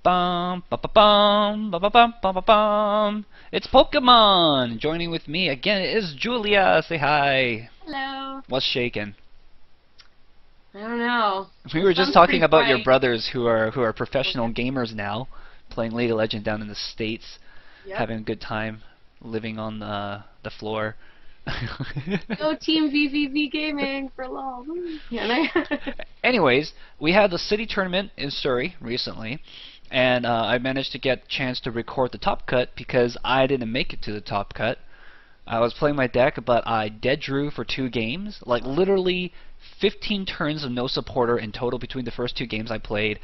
Ba-ba-bum, ba-ba-bum, ba-ba-bum, ba-ba-bum. It's Pokemon! Joining with me again is Julia. Say hi. Hello. What's shaking? I don't know. We were just talking about your brothers who are professional gamers now, playing League of Legends down in the States, having a good time, living on the floor. Go Team VVV Gaming for lol. Anyways, we had the city tournament in Surrey recently, and I managed to get a chance to record the top cut because I didn't make it to the top cut. I was playing my deck, but I dead drew for 2 games, like literally 15 turns of no supporter in total between the first 2 games I played.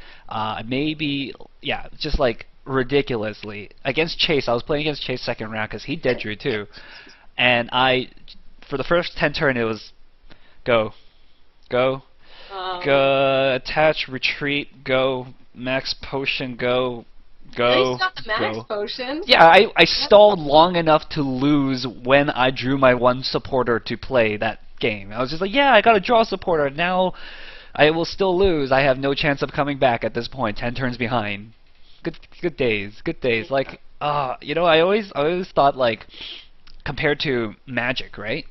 Maybe, yeah, just like ridiculously. Against Chase, I was playing against Chase second round because he dead drew too. And for the first 10 turn, it was go, attach, retreat, go, max potion, go. At least got the max potion. Yeah, I stalled long enough to lose when I drew my 1 supporter to play that game. I was just like, yeah, I gotta draw a supporter. Now I will still lose. I have no chance of coming back at this point, 10 turns behind. Good days. Like, you know, I always thought, like, compared to Magic, right?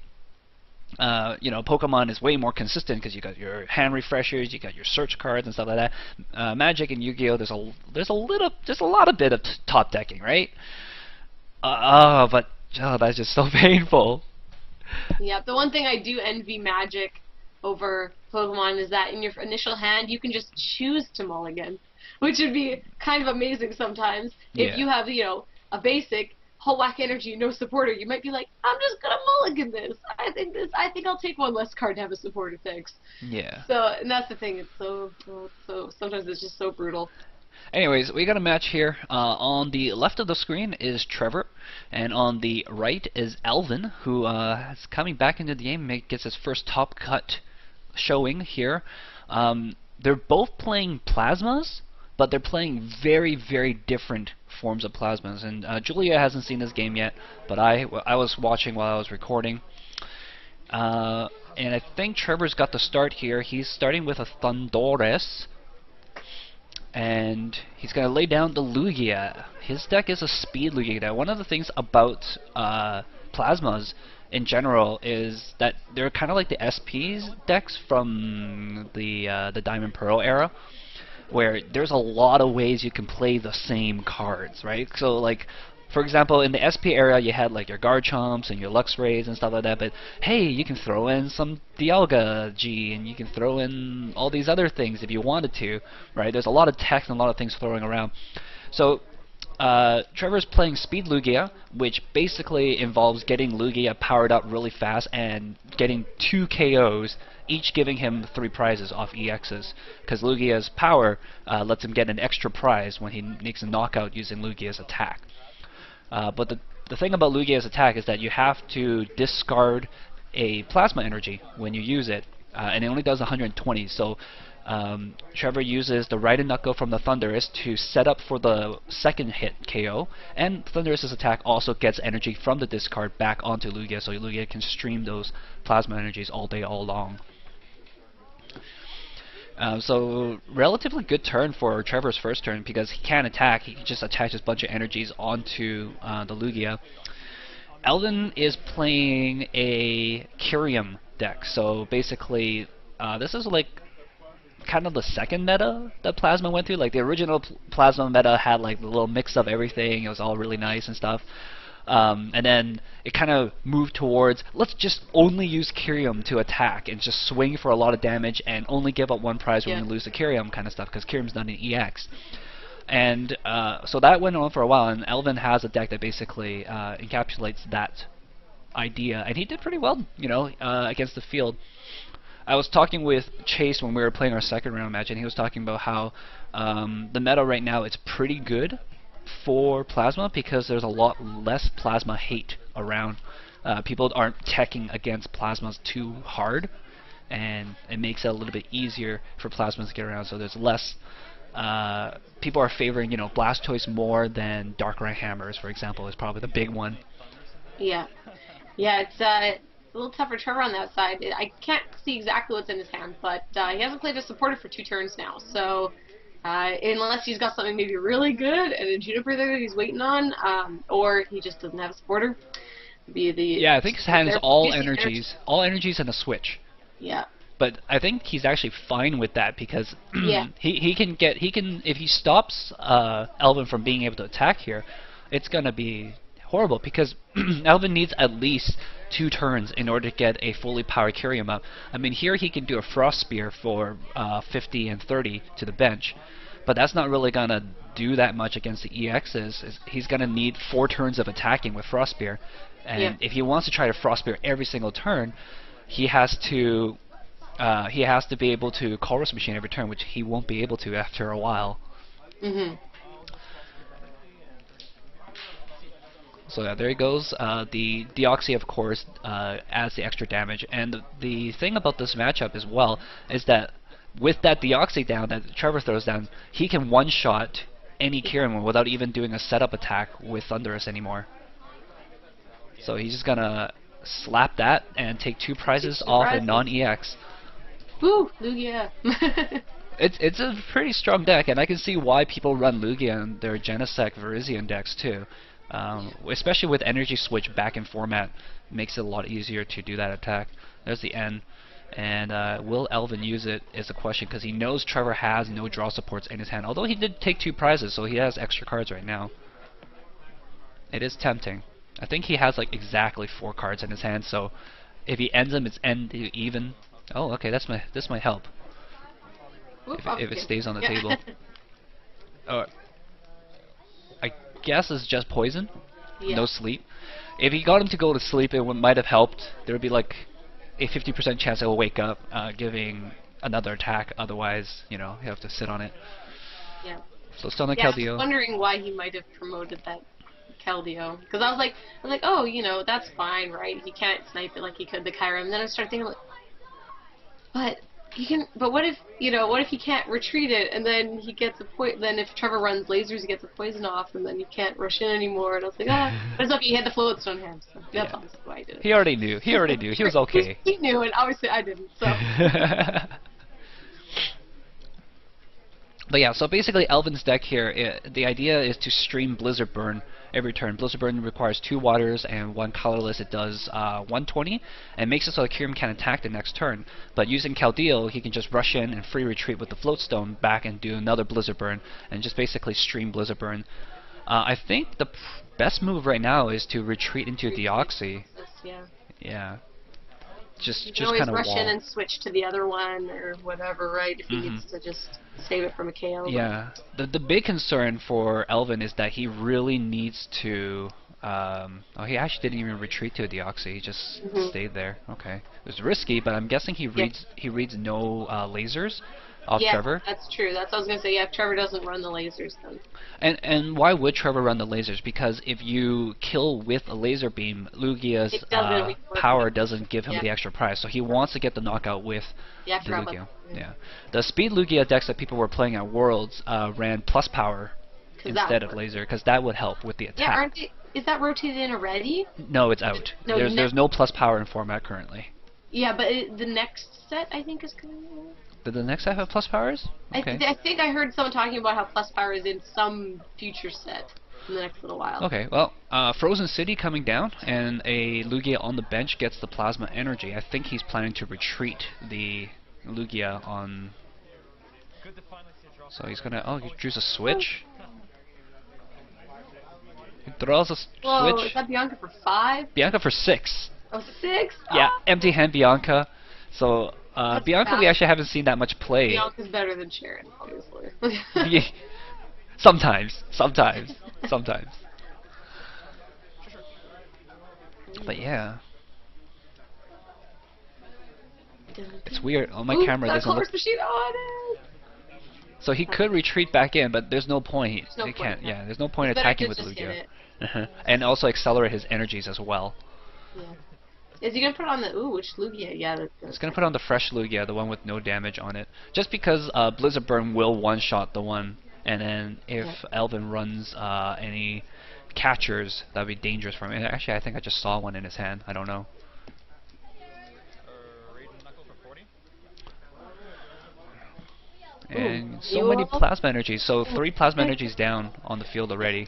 You know, Pokemon is way more consistent because you got your hand refreshers, you got your search cards and stuff like that. Magic and Yu-Gi-Oh, there's a lot of bit of top decking, right? But that's just so painful. Yeah, the one thing I do envy Magic over Pokemon is that in your initial hand you can just choose to mulligan, which would be kind of amazing sometimes. If you have, you know, a basic whole whack energy, no supporter, you might be like, I'm just gonna mulligan this. I think I'll take 1 less card to have a supporter, thanks. Yeah. So, and that's the thing, it's so sometimes it's just so brutal. Anyways, we got a match here. On the left of the screen is Trevor, and on the right is Alvin, who is coming back into the game, gets his first top cut showing here. They're both playing plasmas, but they're playing very, very different forms of plasmas. And Julia hasn't seen this game yet, but I was watching while I was recording. And I think Trevor's got the start here. He's starting with a Thundurus, and he's going to lay down the Lugia. His deck is a speed Lugia deck. One of the things about plasmas in general is that they're kind of like the SPs decks from the Diamond Pearl era, where there's a lot of ways you can play the same cards, right? So, like, for example, in the SP era, you had like your Garchomps and your Luxrays and stuff like that, but hey, you can throw in some Dialga G, and you can throw in all these other things if you wanted to, right? There's a lot of text and a lot of things throwing around. So, Trevor's playing Speed Lugia, which basically involves getting Lugia powered up really fast and getting 2 KOs, each giving him 3 prizes off EXs, because Lugia's power lets him get an extra prize when he makes a knockout using Lugia's attack. But the thing about Lugia's attack is that you have to discard a plasma energy when you use it, and it only does 120, so Trevor uses the Raiden Knuckle from the Thundurus to set up for the second hit KO, and Thundurus' attack also gets energy from the discard back onto Lugia, so Lugia can stream those plasma energies all day, all long. So relatively good turn for Trevor's first turn because he can't attack, he just attaches a bunch of energies onto the Lugia. Alvin is playing a Kyurem deck, so basically this is like kind of the second meta that Plasma went through. Like the original Plasma meta had like the little mix of everything, it was all really nice and stuff. And then it kind of moved towards, let's just only use Kyurem to attack and just swing for a lot of damage and only give up 1 prize when we lose the Kyurem kind of stuff, because Kyurem's not an EX. And so that went on for a while, and Alvin has a deck that basically encapsulates that idea, and he did pretty well, you know, against the field. I was talking with Chase when we were playing our second round match, and he was talking about how the meta right now is pretty good for Plasma because there's a lot less Plasma hate around. People aren't teching against Plasmas too hard, and it makes it a little bit easier for Plasmas to get around, so there's less people are favoring, you know, Blastoise more than Darkrai Hammers, for example, is probably the big one. Yeah, it's a little tougher Trevor on that side. I can't see exactly what's in his hand, but he hasn't played a supporter for 2 turns now, so Unless he's got something maybe really good and a Juniper there that he's waiting on, or he just doesn't have a supporter. Yeah, I think his hand is all energies and a switch. Yeah. But I think he's actually fine with that because Yeah. he can if he stops Alvin from being able to attack here, it's gonna be horrible because Alvin needs at least 2 turns in order to get a fully powered Kyurem up. I mean, here he can do a Frost Spear for 50 and 30 to the bench, but that's not really gonna do that much against the EXs. He's gonna need 4 turns of attacking with Frost Spear, and if he wants to try to Frost Spear every single turn, he has to be able to Chorus Machine every turn, which he won't be able to after a while. So yeah, there he goes. The Deoxy, of course, adds the extra damage. And the thing about this matchup as well is that with that Deoxy down that Trevor throws down, he can one-shot any Kyurem without even doing a setup attack with Thunderous anymore. So he's just gonna slap that and take 2 prizes off a non-EX. Woo, Lugia. It's a pretty strong deck, and I can see why people run Lugia in their Genesect Virizion decks too. Especially with Energy Switch back in format, makes it a lot easier to do that attack. There's the N, and will Alvin use it is the question, because he knows Trevor has no draw supports in his hand, although he did take 2 prizes, so he has extra cards right now. It is tempting. I think he has like exactly 4 cards in his hand, so if he ends them, it's end even. Oh, okay, this might help. If it stays on the table. I guess it's just poison. No sleep. If he got him to go to sleep, it might have helped. There would be like a 50% chance he'll wake up, giving another attack. Otherwise, you know, you have to sit on it. Yeah. So still on the I was Keldeo. wondering why he might have promoted that Keldeo, because I was like, oh, you know, that's fine, right? He can't snipe it like he could the Kyurem. And then I started thinking, like, but he can. But what if, you know, what if he can't retreat it, and then he gets a point? Then if Trevor runs lasers, he gets a poison off, and then he can't rush in anymore. And I was like, but it's okay. He had the Floatstone hand, so that's obviously why he did it. He already knew. He already knew. He was okay. He knew, and obviously I didn't. So. But yeah, so basically Alvin's deck here, the idea is to stream Blizzard Burn every turn. Blizzard Burn requires 2 waters and 1 colorless. It does 120 and makes it so that Kyurem can attack the next turn. But using Keldeo, he can just rush in and free retreat with the Floatstone back and do another Blizzard Burn and just basically stream Blizzard Burn. I think the best move right now is to retreat into Deoxy. Yeah. Just you can always kind of rush in and switch to the other one or whatever, right? If he needs to just save it from a KO. Yeah. The big concern for Alvin is that he really needs to. He actually didn't even retreat to a Deoxy. He just stayed there. Okay. It was risky, but I'm guessing he reads no lasers off Trevor. Yeah, that's true. That's what I was gonna say. Yeah, if Trevor doesn't run the lasers, then. And why would Trevor run the lasers? Because if you kill with a laser beam, Lugia's power doesn't give him the extra prize. So he wants to get the knockout with the Lugia. Yeah. The speed Lugia decks that people were playing at Worlds ran plus power instead of laser, because that would help with the attack. Yeah, aren't they? Is that rotated in already? No, it's out. No, there's no plus power in format currently. Yeah, but the next set I think is coming out. Did the next set have plus powers? Okay. I think I heard someone talking about how plus power is in some future set in the next little while. Okay, well, Frozen City coming down, and a Lugia on the bench gets the plasma energy. I think he's planning to retreat the Lugia on. So he's gonna. Oh, he drews a switch. He draws a switch. Whoa, is that Bianca for 5? Bianca for 6. Oh, 6? Yeah, empty hand Bianca. So. Bianca, we actually haven't seen that much play. Bianca's better than Sharon, obviously. Yeah. Sometimes. But yeah. It's weird. On my camera, doesn't look. Machine on it. So he could retreat back in, but there's no point. He can't. Yeah, there's no point attacking with Lugia. And also accelerate his energies as well. Yeah. Is he gonna put on the which Lugia? Yeah, it's gonna put on the fresh Lugia, the one with no damage on it. Just because Blizzard Burn will one-shot the one, and then if Alvin runs any catchers, that'd be dangerous for him. And actually, I think I just saw one in his hand. I don't know. And so you many all? plasma energies. So 3 plasma energies down on the field already.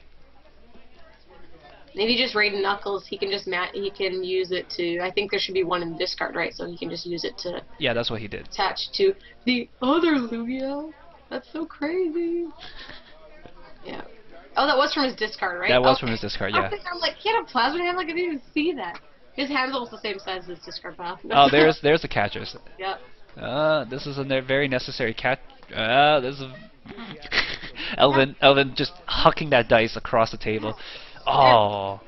Maybe just raid Knuckles. He can just he can use it to. I think there should be one in the discard, right? So he can just use it to. Yeah, that's what he did. Attach to the other Lugia. That's so crazy. Yeah. Oh, that was from his discard, right? That was from his discard, yeah. I'm like, he had a plasma hand. Like I didn't even see that. His hand's almost the same size as his discard pile. Oh, there's the catchers. Yep. This is a very necessary catch. This is Alvin just hucking that dice across the table. Oh.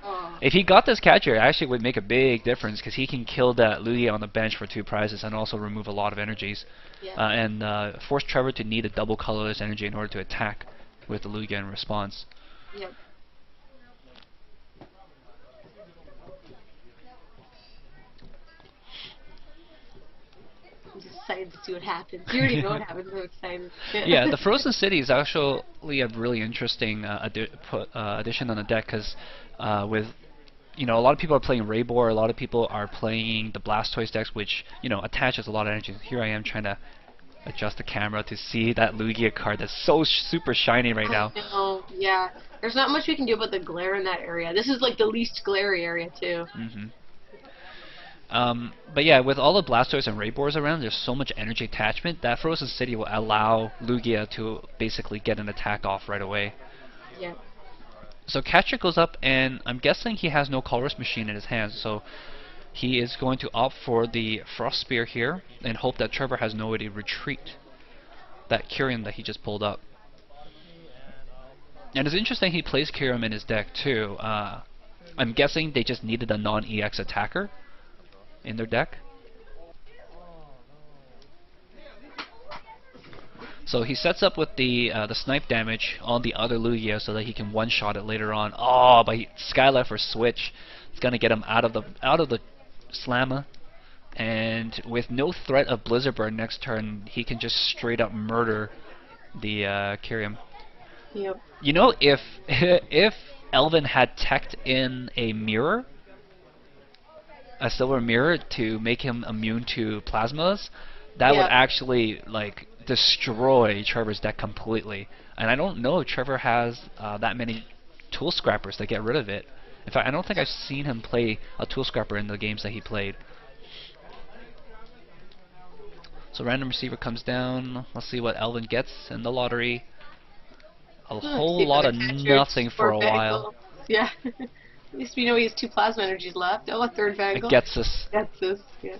If he got this catcher, it actually would make a big difference because he can kill that Lugia on the bench for 2 prizes and also remove a lot of energies. Yeah. And force Trevor to need a double colorless energy in order to attack with the Lugia in response. Yep. I'm just excited to see what happens. You already know what happens. I'm excited. Yeah, the Frozen City is actually a really interesting addition on the deck because with a lot of people are playing Raybor, a lot of people are playing the Blastoise decks, which attaches a lot of energy. Here I am trying to adjust the camera to see that Lugia card that's so super shiny right now. Oh yeah. There's not much we can do about the glare in that area. This is like the least glary area too. But yeah, with all the Blastoise and Raybors around, there's so much energy attachment that Frozen City will allow Lugia to basically get an attack off right away. Yeah. So Catcher goes up, and I'm guessing he has no Colorless Machine in his hands, so he is going to opt for the Frost Spear here and hope that Trevor has no way to retreat that Kyurem that he just pulled up. And it's interesting he plays Kyurem in his deck too. I'm guessing they just needed a non-EX attacker in their deck. So he sets up with the snipe damage on the other Lugia so that he can one-shot it later on. Oh, but Skylight for switch. It's gonna get him out of the slammer, and with no threat of Blizzard Burn next turn, he can just straight up murder the Kyurem. Yep. You know, if Alvin had teched in a mirror, a silver mirror to make him immune to plasmas, that would actually like destroy Trevor's deck completely. And I don't know if Trevor has that many tool scrappers to get rid of it. In fact, I don't think I've seen him play a tool scrapper in the games that he played. So random receiver comes down. Let's see what Alvin gets in the lottery. A whole lot of nothing for a while. Yeah. At least we know he has 2 plasma energies left. Oh, a third Vangle. It gets us. Gets us, yeah.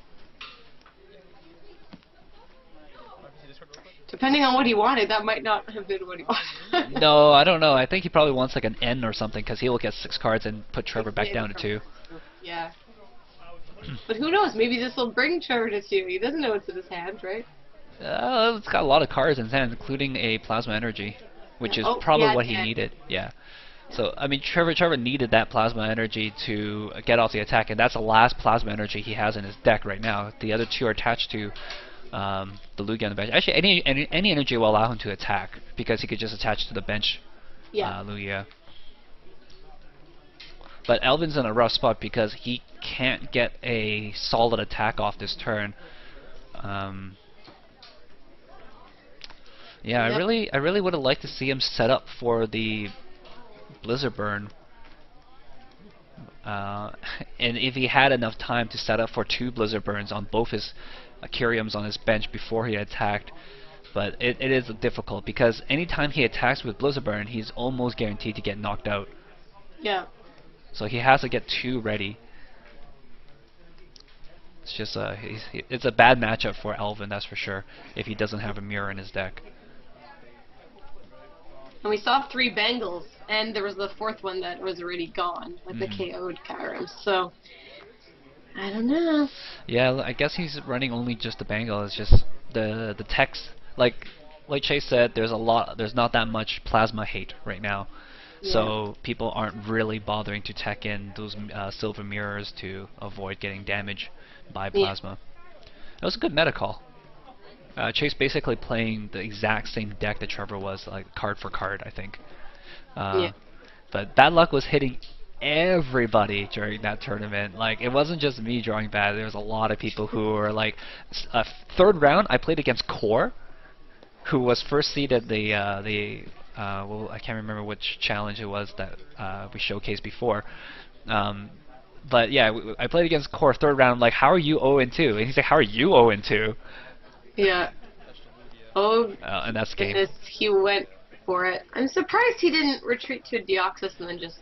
Depending on what he wanted, that might not have been what he wanted. No, I don't know. I think he probably wants like an N or something because he will get 6 cards and put Trevor back down to 2. Yeah. But who knows? Maybe this will bring Trevor to 2. He doesn't know what's in his hand, right? It's got a lot of cards in his hand, including a Plasma Energy, which is probably what he needed. Yeah. So, I mean, Trevor needed that Plasma Energy to get off the attack, and that's the last Plasma Energy he has in his deck right now. The other 2 are attached to the Lugia on the bench. Actually, any energy will allow him to attack, because he could just attach to the bench Lugia. But Alvin's in a rough spot because he can't get a solid attack off this turn. Yeah, I really would have liked to see him set up for the Blizzard Burn. And if he had enough time to set up for 2 Blizzard Burns on both his Kyurems on his bench before he attacked. But it is difficult because anytime he attacks with Blizzard Burn, he's almost guaranteed to get knocked out. Yeah. So he has to get 2 ready. It's just it's a bad matchup for Alvin, that's for sure, if he doesn't have a mirror in his deck. And we saw 3 Bengals, and there was the 4th one that was already gone, like the KO'd Kyurem. So I don't know. Yeah, I guess he's running only just the Bengal. It's just the text, like Chase said, there's not that much plasma hate right now. Yeah. So people aren't really bothering to tech in those silver mirrors to avoid getting damage by plasma. It was a good meta call. Chase basically playing the exact same deck that Trevor was, like card for card, I think. But bad luck was hitting everybody during that tournament. Like, it wasn't just me drawing bad. There was a lot of people who were like, 3rd round I played against Core, who was first seeded well, I can't remember which challenge it was that we showcased before. But yeah, I played against Core third round. I'm like, how are you 0-2? And he's like, how are you 0-2? Yeah. Oh, And that's game. goodness, he went for it. I'm surprised he didn't retreat to a Deoxys and then just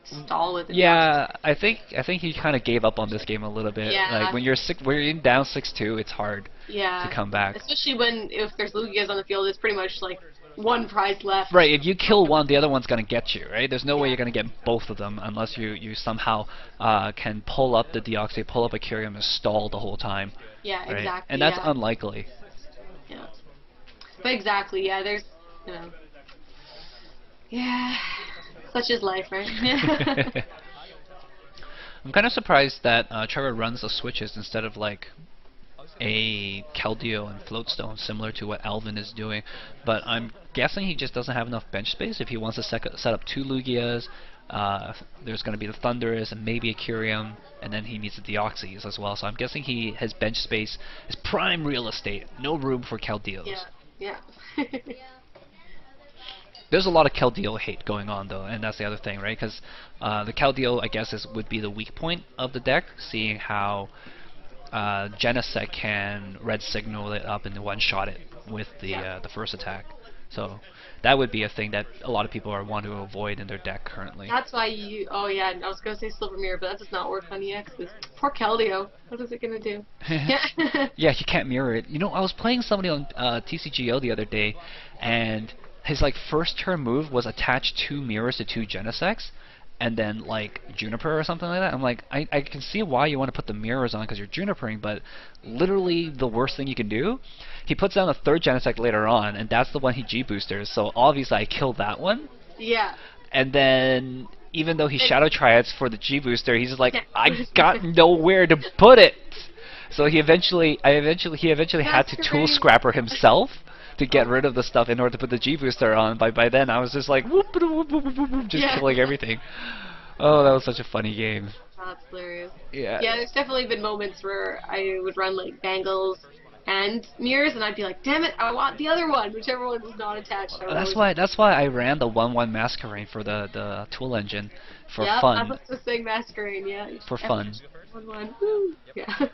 stall with it. Yeah, I think he kind of gave up on this game a little bit. Yeah. Like when you're down 6-2, it's hard Yeah. to come back. Especially if there's Lugias on the field, it's pretty much like one prize left. Right, if you kill one, the other one's gonna get you, right? There's no way you're gonna get both of them unless you somehow can pull up the Deoxys, pull up a Kyurem, and stall the whole time. Yeah, right? exactly. And that's yeah. unlikely. Yeah. But exactly, yeah, there's, yeah, such is life, right? I'm kind of surprised that Trevor runs the switches instead of like a Keldeo and Floatstone, similar to what Alvin is doing. But I'm guessing he just doesn't have enough bench space. If he wants to set up 2 Lugias, there's going to be the Thundurus and maybe a Kyurem, and then he needs the Deoxys as well. So I'm guessing his bench space is prime real estate. No room for Keldeos. Yeah. There's a lot of Keldeo hate going on though, and that's the other thing, right? Because the Keldeo, I guess, would be the weak point of the deck, seeing how Genesect can red signal it up and one-shot it with the first attack. So that would be a thing that a lot of people want to avoid in their deck currently. That's why oh yeah, I was going to say Silver Mirror, but that does not work on EXs. Poor Keldeo. What is it going to do? Yeah, you can't mirror it. You know, I was playing somebody on TCGO the other day, and his like first turn move was attach 2 mirrors to 2 Genesects, and then like Juniper or something like that. I'm like, I can see why you want to put the mirrors on because you're Junipering, but literally the worst thing you can do. He puts down a 3rd Genesect later on, and that's the one he G-boosters, so obviously I killed that one. Yeah. And then, even though he Shadow Triads for the G-booster, he's just like, I got nowhere to put it! So he eventually had to Tool Scrapper himself to get rid of the stuff in order to put the G-booster on. By then, I was just like, whoop, whoop, whoop, whoop, whoop, just killing everything. Oh, that was such a funny game. That's hilarious. Yeah. Yeah, there's definitely been moments where I would run like Bangles and mirrors, and I'd be like, damn it, I want the other one, whichever one is not attached. That's why I ran the 1/1 Masquerain for the tool engine for fun. I was just saying Masquerain, yeah. For fun. 1/1, woo. Yeah.